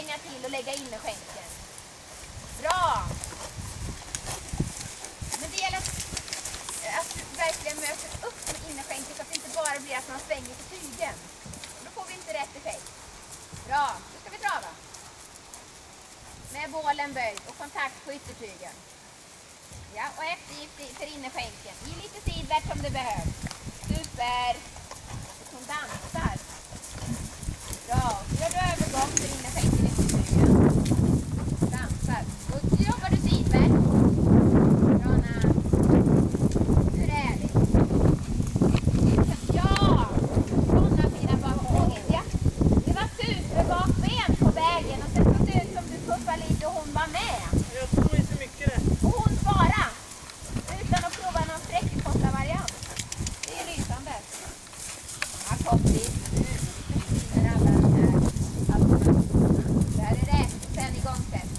svänga till och lägga innerskänken. Bra! Men det gäller att du verkligen möter upp med innerskänket så att det inte bara blir att man svänger på tygen. Då får vi inte rätt effekt. Bra, nu ska vi trava. Med bålen böjd och kontakt på yttertygen. Ja, och eftergift för innerskänken. I lite sidvärt som det behövs. Super! Hon dansar. Bra, så gör du övergång för innerskänken i yttertygen. Dansar. Och så jobbar du sidvärt. Bra, Anna. Nu är det härligt. Ja! Sådana fina bakvågen. Ja, det var super bakben på vägen. Och sen såg det ut som du puffade lite och hon var med. Jag tror inte mycket det. Och hon svarade. Utan att prova någon sträckkosta-variant. Det är lysande. Ja, kompis. Nu är alla de här alternativen. Där är det. Sen igångsätt.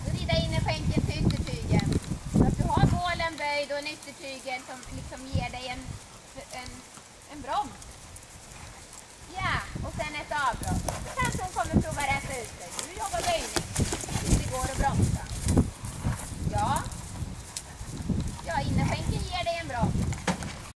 Så rida innerskänken till yttertygen. Så att du har bålen böjd och en yttertygen som liksom ger dig en broms. Ja, och sen ett